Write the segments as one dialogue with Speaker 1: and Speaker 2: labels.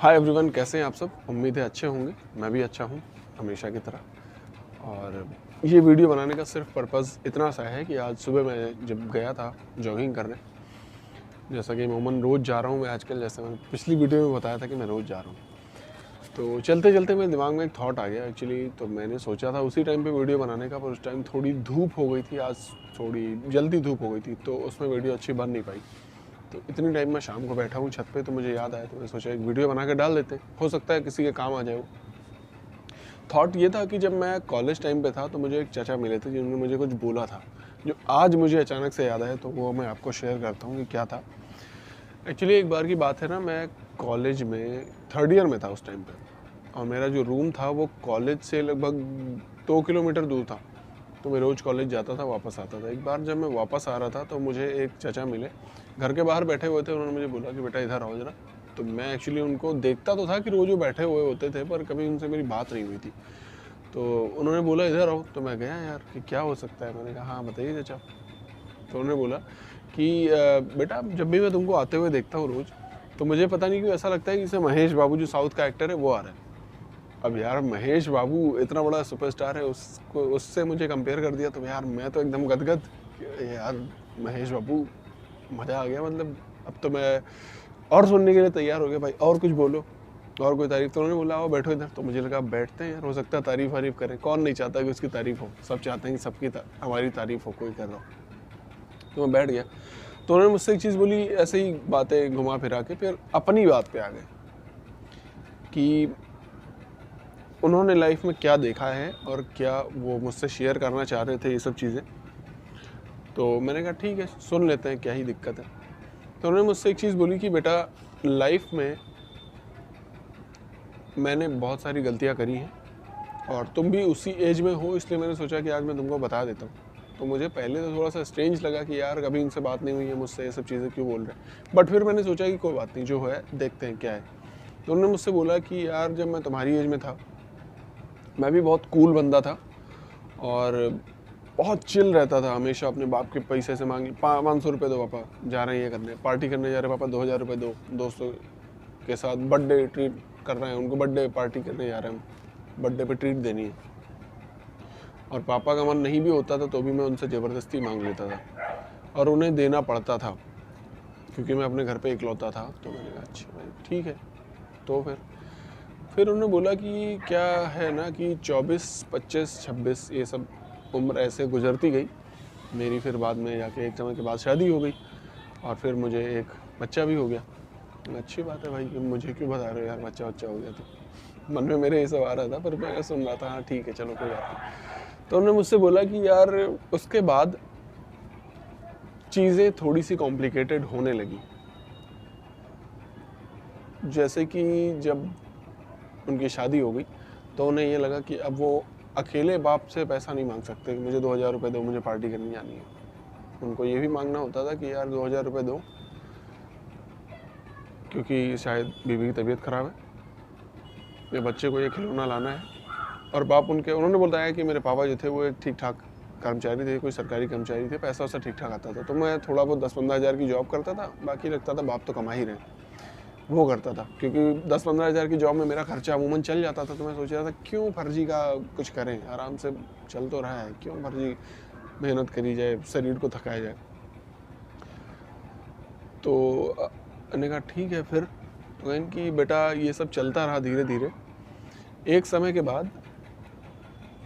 Speaker 1: Hi everyone, कैसे हैं आप सब। उम्मीद है अच्छे होंगे। मैं भी अच्छा हूँ हमेशा की तरह। और ये वीडियो बनाने का सिर्फ पर्पज़ इतना सा है कि आज सुबह मैं जब गया था जॉगिंग करने, जैसा कि अमूमन रोज़ जा रहा हूँ मैं आजकल, जैसे मैंने पिछली वीडियो में बताया था कि मैं रोज़ जा रहा हूँ। तो चलते चलते मेरे दिमाग में एक थॉट आ गया एक्चुअली। तो मैंने सोचा था उसी टाइम पे वीडियो बनाने का, पर उस टाइम थोड़ी धूप हो गई थी। आज थोड़ी जल्दी धूप हो गई थी तो उसमें वीडियो अच्छी बन नहीं पाई। तो इतनी टाइम मैं शाम को बैठा हूँ छत पे, तो मुझे याद आया, तो मैंने सोचा एक वीडियो बना के डाल देते हैं, हो सकता है किसी के काम आ जाए वो। थॉट ये था कि जब मैं कॉलेज टाइम पे था तो मुझे एक चाचा मिले थे जिन्होंने मुझे कुछ बोला था, जो आज मुझे अचानक से याद आया, तो वो मैं आपको शेयर करता हूँ कि क्या था। एक्चुअली एक बार की बात है ना, मैं कॉलेज में थर्ड ईयर में था उस टाइम पे, और मेरा जो रूम था वो कॉलेज से लगभग 2 किलोमीटर दूर था। तो मैं रोज़ कॉलेज जाता था, वापस आता था। एक बार जब मैं वापस आ रहा था तो मुझे एक चाचा मिले, घर के बाहर बैठे हुए थे। उन्होंने मुझे बोला कि बेटा इधर आओ ज़रा। तो मैं एक्चुअली उनको देखता तो था कि रोज़ वो बैठे हुए होते थे, पर कभी उनसे मेरी बात नहीं हुई थी। तो उन्होंने बोला इधर आओ, तो मैं गया यार कि क्या हो सकता है। मैंने कहा हाँ बताइए चाचा। तो उन्होंने बोला कि बेटा जब भी मैं तुमको आते हुए देखता हूँ रोज़, तो मुझे पता नहीं क्यों ऐसा लगता है कि जैसे महेश बाबू जो साउथ का एक्टर है वो आ रहा है। अब यार महेश बाबू इतना बड़ा सुपरस्टार है, उसको उससे मुझे कंपेयर कर दिया, तो यार मैं तो एकदम गदगद कि यार महेश बाबू, मज़ा आ गया। मतलब अब तो मैं और सुनने के लिए तैयार हो गया, भाई और कुछ बोलो, और कोई तारीफ। तो उन्होंने बोला आओ बैठो इधर। तो मुझे लगा बैठते हैं यार, हो सकता है तारीफ वारीफ करें। कौन नहीं चाहता कि उसकी तारीफ हो, सब चाहते हैं कि सबकी हमारी तारीफ हो, कोई कर रहा हो। तो मैं बैठ गया। तो उन्होंने मुझसे एक चीज़ बोली, ऐसे ही बातें घुमा फिरा के, फिर अपनी बात पे आ गए कि उन्होंने लाइफ में क्या देखा है और क्या वो मुझसे शेयर करना चाह रहे थे, ये सब चीज़ें। तो मैंने कहा ठीक है सुन लेते हैं, क्या ही दिक्कत है। तो उन्होंने मुझसे एक चीज़ बोली कि बेटा लाइफ में मैंने बहुत सारी गलतियां करी हैं, और तुम भी उसी एज में हो, इसलिए मैंने सोचा कि आज मैं तुमको बता देता हूँ। तो मुझे पहले तो थोड़ा सा स्ट्रेंज लगा कि यार कभी इनसे बात नहीं हुई है, मुझसे ये सब चीज़ें क्यों बोल रहे हैं। बट फिर मैंने सोचा कि कोई बात नहीं, जो है देखते हैं क्या है। तो उन्होंने मुझसे बोला कि यार जब मैं तुम्हारी एज में था, मैं भी बहुत कूल बंदा था और बहुत चिल रहता था। हमेशा अपने बाप के पैसे से मांग 500 रुपये दो पापा, जा रहे हैं ये करने, पार्टी करने जा रहे हैं पापा, 2000 रुपये दो, दोस्तों के साथ बर्थडे ट्रीट कर रहे हैं, उनको बर्थडे पार्टी करने जा रहे हैं, बर्थडे पे ट्रीट देनी है। और पापा का मन नहीं भी होता था तो भी मैं उनसे ज़बरदस्ती मांग लेता था, और उन्हें देना पड़ता था क्योंकि मैं अपने घर पे इकलौता था। तो मैंने कहा अच्छा भाई ठीक है। तो फिर उन्होंने बोला कि क्या है ना कि 24, 25, 26 ये सब उम्र ऐसे गुजरती गई मेरी। फिर बाद में जाके एक समय के बाद शादी हो गई, और फिर मुझे एक बच्चा भी हो गया। अच्छी बात है भाई, मुझे क्यों बता रहे हो यार, बच्चा हो गया। तो मन में मेरे ये सब आ रहा था, पर मैं सुन रहा था हाँ ठीक है चलो कोई बात नहीं। तो उन्होंने मुझसे बोला कि यार उसके बाद चीज़ें थोड़ी सी कॉम्प्लिकेटेड होने लगी। जैसे कि जब उनकी शादी हो गई तो उन्हें ये लगा कि अब वो अकेले बाप से पैसा नहीं मांग सकते कि मुझे 2000 रुपये दो, मुझे पार्टी करनी जानी है। उनको ये भी मांगना होता था कि यार 2000 रुपये दो, क्योंकि शायद बीवी की तबीयत ख़राब है, या बच्चे को ये खिलौना लाना है। और बाप उन्होंने बताया कि मेरे पापा जो थे वो एक ठीक ठाक कर्मचारी थे, कोई सरकारी कर्मचारी थे, पैसा वैसा ठीक ठाक आता था। तो मैं थोड़ा बहुत 10-15 हज़ार की जॉब करता था, बाकी लगता था बाप तो कमा ही रहे, वो करता था। क्योंकि 10-15 हज़ार की जॉब में मेरा खर्चा अमूमन चल जाता था। तो मैं सोच रहा था क्यों फर्जी का कुछ करें, आराम से चल तो रहा है, क्यों फर्जी मेहनत करी जाए, शरीर को थकाया जाए। तो मैंने कहा ठीक है। फिर तो कहें कि बेटा ये सब चलता रहा धीरे धीरे। एक समय के बाद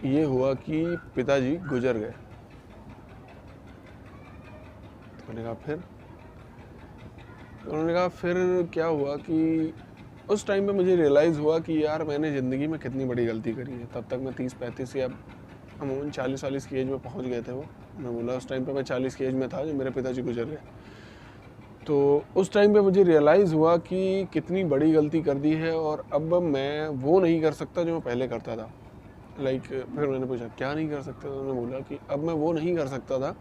Speaker 1: ये हुआ कि पिताजी गुजर गए। तो मैंने कहा फिर? तो उन्होंने कहा फिर क्या हुआ कि उस टाइम पे मुझे रियलाइज़ हुआ कि यार मैंने ज़िंदगी में कितनी बड़ी गलती करी है। तब तक मैं 30-35 या अमूमन 40-40 की एज में पहुंच गए थे वो। मैं बोला उस टाइम पे मैं 40 की एज में था जब मेरे पिताजी गुजर गए। तो उस टाइम पे मुझे रियलाइज़ हुआ कि कितनी बड़ी गलती कर दी है, और अब मैं वो नहीं कर सकता जो मैं पहले करता था। फिर मैंने पूछा क्या नहीं कर सकता। तो उन्होंने बोला कि अब मैं वो नहीं कर सकता था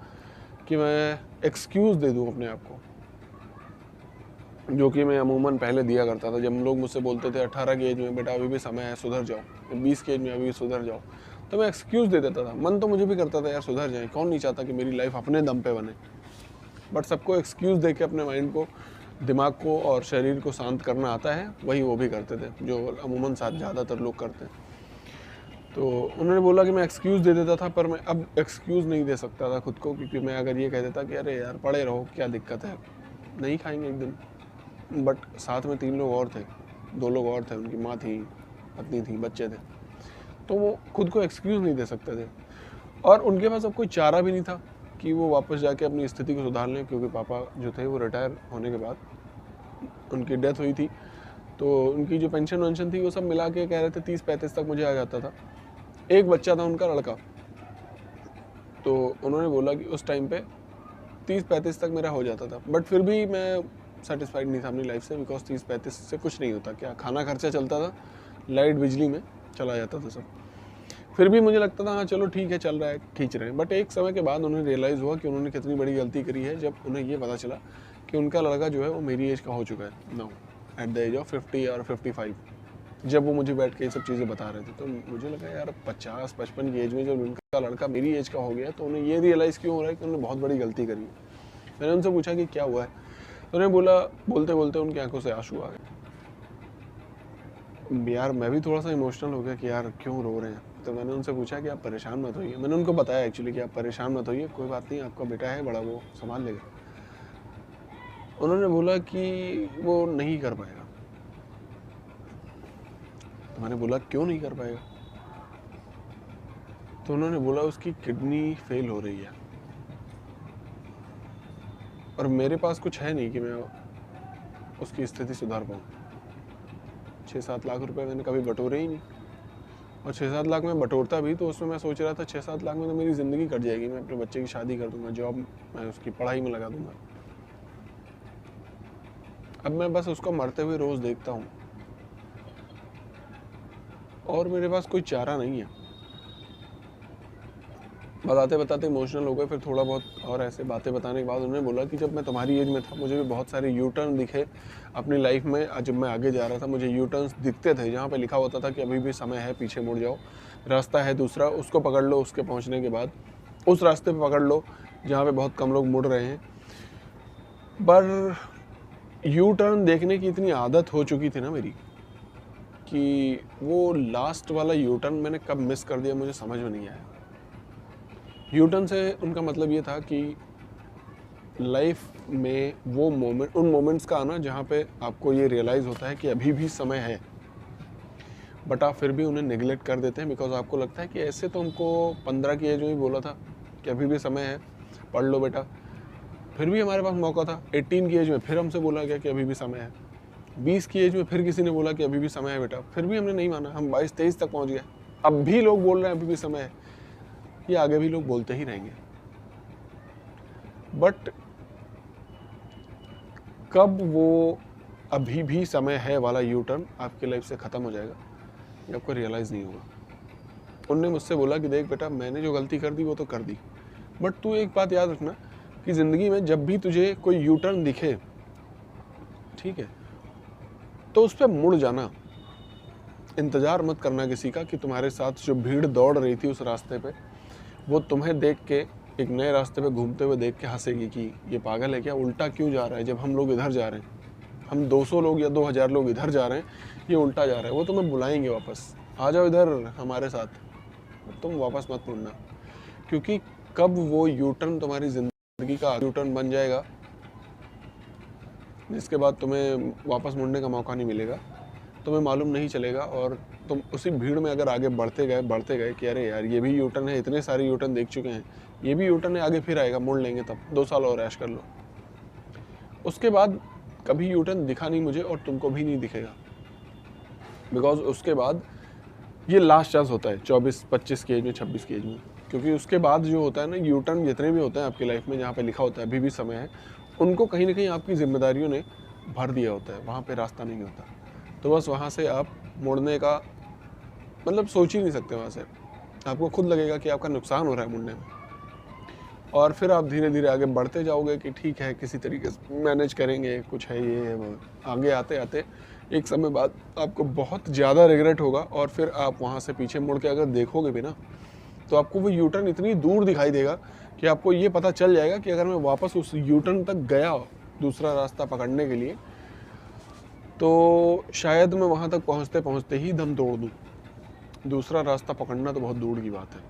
Speaker 1: कि मैं एक्सक्यूज़ दे दूँ अपने आप को, जो कि मैं अमूमन पहले दिया करता था। जब लोग मुझसे बोलते थे 18 की एज में बेटा अभी भी समय है सुधर जाओ, 20 की एज में अभी भी सुधर जाओ, तो मैं एक्सक्यूज़ दे देता था। मन तो मुझे भी करता था यार सुधर जाए, कौन नहीं चाहता कि मेरी लाइफ अपने दम पे बने। बट सबको एक्सक्यूज़ दे के अपने माइंड को दिमाग को और शरीर को शांत करना आता है वही वो भी करते थे, जो अमूमन साथ ज़्यादातर लोग करते हैं। तो उन्होंने बोला कि मैं एक्सक्यूज़ दे देता था, पर मैं अब एक्सक्यूज़ नहीं दे सकता था खुद को, क्योंकि मैं अगर ये कह देता कि अरे यार पड़े रहो, क्या दिक्कत है, नहीं खाएंगे एक दिन। बट साथ में 3 लोग और थे, 2 लोग और थे, उनकी माँ थी, पत्नी थी, बच्चे थे, तो वो खुद को एक्सक्यूज़ नहीं दे सकते थे। और उनके पास अब कोई चारा भी नहीं था कि वो वापस जाके अपनी स्थिति को सुधार लें, क्योंकि पापा जो थे वो रिटायर होने के बाद उनकी डेथ हुई थी। तो उनकी जो पेंशन वेंशन थी वो सब मिला के कह रहे थे 30-35 तक मुझे आ जाता था। एक बच्चा था उनका लड़का, तो उन्होंने बोला कि उस टाइम पे 30-35 तक मेरा हो जाता था, बट फिर भी मैं सेटिस्फाइड नहीं था अपनी लाइफ से, बिकॉज 30-35 से कुछ नहीं होता, क्या खाना खर्चा चलता था, लाइट बिजली में चला जाता था सब। फिर भी मुझे लगता था हाँ चलो ठीक है, चल रहा है, खींच रहे हैं। बट एक समय के बाद उन्हें रियलाइज़ हुआ कि उन्होंने कितनी बड़ी गलती करी है, जब उन्हें ये पता चला कि उनका लड़का जो है वो मेरी एज का हो चुका है now, at the age of 50 और 55। जब वो मुझे बैठ के ये सब चीज़ें बता रहे थे, तो मुझे लगा यार 50-55 की एज में जब उनका लड़का मेरी एज का हो गया, तो उन्हें ये रियलाइज़ क्यों हो रहा है कि उन्होंने बहुत बड़ी गलती करी है। मैंने उनसे पूछा कि क्या हुआ है, तो उन्हें बोला, बोलते बोलते उनकी आंखों से आंसू आ गए। यार मैं भी थोड़ा सा इमोशनल हो गया कि यार क्यों रो रहे हैं। तो मैंने उनसे पूछा कि आप परेशान मत होइए। मैंने उनको बताया एक्चुअली कि आप परेशान मत होइए, कोई बात नहीं, आपका बेटा है बड़ा, वो संभाल लेगा। उन्होंने बोला कि वो नहीं कर पाएगा। तो मैंने बोला क्यों नहीं कर पाएगा? तो उन्होंने बोला उसकी किडनी फेल हो रही है और मेरे पास कुछ है नहीं कि मैं उसकी स्थिति सुधार पाऊँ। 6-7 लाख रुपए मैंने कभी बटोरे ही नहीं, और 6-7 लाख में बटोरता भी तो उसमें मैं सोच रहा था 6-7 लाख में तो मेरी ज़िंदगी कट जाएगी, मैं अपने बच्चे की शादी कर दूंगा, जॉब मैं उसकी पढ़ाई में लगा दूंगा। अब मैं बस उसको मरते हुए रोज़ देखता हूँ और मेरे पास कोई चारा नहीं है। बताते बताते इमोशनल हो गए। फिर थोड़ा बहुत और ऐसे बातें बताने के बाद उन्होंने बोला कि जब मैं तुम्हारी एज में था मुझे भी बहुत सारे यू टर्न दिखे अपनी लाइफ में। जब मैं आगे जा रहा था मुझे यू टर्न्स दिखते थे जहाँ पे लिखा होता था कि अभी भी समय है, पीछे मुड़ जाओ, रास्ता है दूसरा, उसको पकड़ लो, उसके पहुँचने के बाद उस रास्ते पर पकड़ लो जहाँ पे बहुत कम लोग मुड़ रहे हैं। पर यू टर्न देखने की इतनी आदत हो चुकी थी ना मेरी कि वो लास्ट वाला यू टर्न मैंने कब मिस कर दिया मुझे समझ में नहीं आया। यू टर्न से उनका मतलब ये था कि लाइफ में वो मोमेंट, उन मोमेंट्स का आना जहाँ पे आपको ये रियलाइज़ होता है कि अभी भी समय है, बट आप फिर भी उन्हें नेग्लेक्ट कर देते हैं बिकॉज आपको लगता है कि ऐसे तो हमको 15 की एज में ही बोला था कि अभी भी समय है, पढ़ लो बेटा। फिर भी हमारे पास मौका था। 18 की एज में फिर हमसे बोला गया कि अभी भी समय है। 20 की एज में फिर किसी ने बोला कि अभी भी समय है बेटा, फिर भी हमने नहीं माना। हम 22-23 तक पहुँच गए, अब भी लोग बोल रहे हैं अभी भी समय है। ये आगे भी लोग बोलते ही रहेंगे। बट कब वो अभी भी समय है वाला यू टर्न आपकी लाइफ से ख़त्म हो जाएगा ये आपको रियलाइज़ नहीं होगा। उनने मुझसे बोला कि देख बेटा, मैंने जो गलती कर दी वो तो कर दी, बट तू एक बात याद रखना कि ज़िंदगी में जब भी तुझे कोई यू टर्न दिखे, ठीक है, तो उस पर मुड़ जाना। इंतज़ार मत करना किसी का कि तुम्हारे साथ जो भीड़ दौड़ रही थी उस रास्ते पे वो तुम्हें देख के एक नए रास्ते पे घूमते हुए देख के हंसेगी कि ये पागल है क्या, उल्टा क्यों जा रहा है, जब हम लोग इधर जा रहे हैं, हम 200 लोग या 2000 लोग इधर जा रहे हैं, ये उल्टा जा रहा है। वो तुम्हें बुलाएंगे वापस, आ जाओ इधर हमारे साथ, तुम वापस मत मुड़ना, क्योंकि कब वो यू टर्न तुम्हारी ज़िंदगी का यू टर्न बन जाएगा जिसके बाद तुम्हें वापस मुड़ने का मौका नहीं मिलेगा, तुम्हें मालूम नहीं चलेगा। और तुम उसी भीड़ में अगर आगे बढ़ते गए कि अरे यार ये भी यू टर्न है, इतने सारे यू टर्न देख चुके हैं, ये भी यू टर्न है, आगे फिर आएगा, मुड़ लेंगे, तब 2 साल और ऐश कर लो। उसके बाद कभी यू टर्न दिखा नहीं मुझे और तुमको भी नहीं दिखेगा, बिकॉज उसके बाद ये लास्ट चांस होता है 24-25 की एज में, 26 की एज में, क्योंकि उसके बाद जो होता है ना यू टर्न, जितने भी होते हैं आपकी लाइफ में जहाँ पे लिखा होता है अभी भी समय है, उनको कहीं ना कहीं आपकी जिम्मेदारियों ने भर दिया होता है, वहाँ पे रास्ता नहीं होता। तो बस वहाँ से आप मुड़ने का मतलब सोच ही नहीं सकते। वहाँ से आपको खुद लगेगा कि आपका नुकसान हो रहा है मुड़ने में, और फिर आप धीरे धीरे आगे बढ़ते जाओगे कि ठीक है किसी तरीके से मैनेज करेंगे, कुछ है ये है वो। आगे आते आते एक समय बाद आपको बहुत ज़्यादा रिग्रेट होगा, और फिर आप वहाँ से पीछे मुड़ के अगर देखोगे भी ना तो आपको वो यूटर्न इतनी दूर दिखाई देगा कि आपको ये पता चल जाएगा कि अगर मैं वापस उस यूटर्न तक गया दूसरा रास्ता पकड़ने के लिए, तो शायद मैं वहाँ तक पहुँचते पहुँचते ही दम तोड़ दूँ। दूसरा रास्ता पकड़ना तो बहुत दूर की बात है।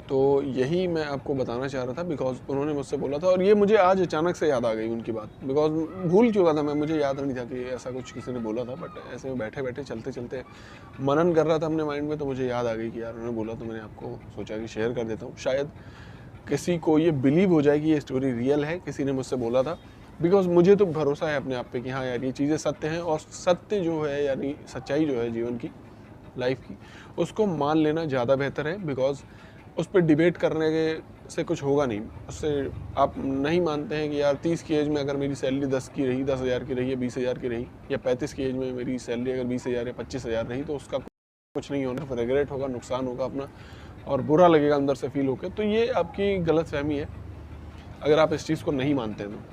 Speaker 1: तो यही मैं आपको बताना चाह रहा था, बिकॉज़ उन्होंने मुझसे बोला था और ये मुझे आज अचानक से याद आ गई उनकी बात, बिकॉज़ भूल चुका था मैं, मुझे याद नहीं था कि ऐसा कुछ किसी ने बोला था। बट ऐसे में बैठे-बैठे, चलते-चलते मनन कर रहा था अपने माइंड में, तो मुझे याद आ गई कि यार उन्होंने बोला, तो मैंने आपको सोचा कि शेयर कर देता हूँ। शायद किसी को ये बिलीव हो जाए कि ये स्टोरी रियल है, किसी ने मुझसे बोला था। बिकॉज़ मुझे तो भरोसा है अपने आप पे कि हाँ यार, ये चीज़ें सत्य हैं, और सत्य जो है यानी सच्चाई जो है जीवन की, लाइफ की, उसको मान लेना ज़्यादा बेहतर है। बिकॉज़ उस पे डिबेट करने के से कुछ होगा नहीं। उससे आप नहीं मानते हैं कि यार 30 की एज में अगर मेरी सैलरी 10 की रही, 10,000 की रही या 20,000 की रही, या 35 की एज में मेरी सैलरी अगर 20,000 या 25,000 रही, तो उसका कुछ नहीं होना, फिर रिग्रेट होगा, नुकसान होगा अपना, और बुरा लगेगा अंदर से फील होकर। तो ये आपकी गलतफ़हमी है अगर आप इस चीज़ को नहीं मानते हैं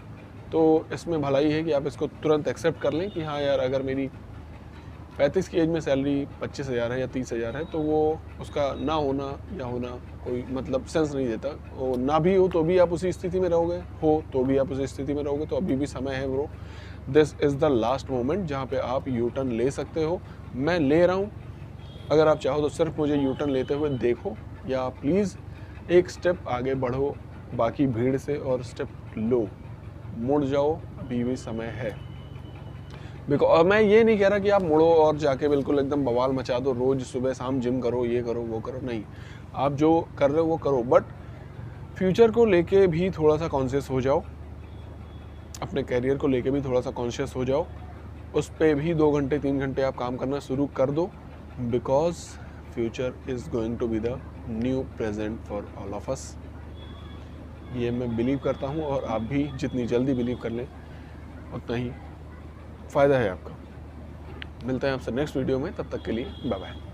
Speaker 1: तो इसमें भलाई है कि आप इसको तुरंत एक्सेप्ट कर लें कि हाँ यार, अगर मेरी 35 की एज में सैलरी 25,000 है या 30,000 है, तो वो उसका ना होना या होना कोई मतलब सेंस नहीं देता। वो ना भी हो तो भी आप उसी स्थिति में रहोगे, हो तो भी आप उसी स्थिति में रहोगे, तो अभी भी समय है bro. This is the last moment जहाँ पे आप यू टर्न ले सकते हो। मैं ले रहा हूँ, अगर आप चाहो तो सिर्फ मुझे यू टर्न लेते हुए देखो, या प्लीज़ एक स्टेप आगे बढ़ो बाकी भीड़ से और स्टेप लो, मुड़ जाओ, अभी भी समय है। बिकॉज मैं ये नहीं कह रहा कि आप मुड़ो और जाके बिल्कुल एकदम बवाल मचा दो, रोज़ सुबह शाम जिम करो, ये करो वो करो, नहीं। आप जो कर रहे हो वो करो, बट फ्यूचर को लेके भी थोड़ा सा कॉन्शियस हो जाओ, अपने कैरियर को लेके भी थोड़ा सा कॉन्शियस हो जाओ, उस पर भी 2 घंटे 3 घंटे आप काम करना शुरू कर दो। Because future is going to be the new present for all of us. ये मैं बिलीव करता हूँ, और आप भी जितनी जल्दी बिलीव कर लें उतना ही फ़ायदा है आपका। मिलते हैं आपसे नेक्स्ट वीडियो में, तब तक के लिए बाय बाय।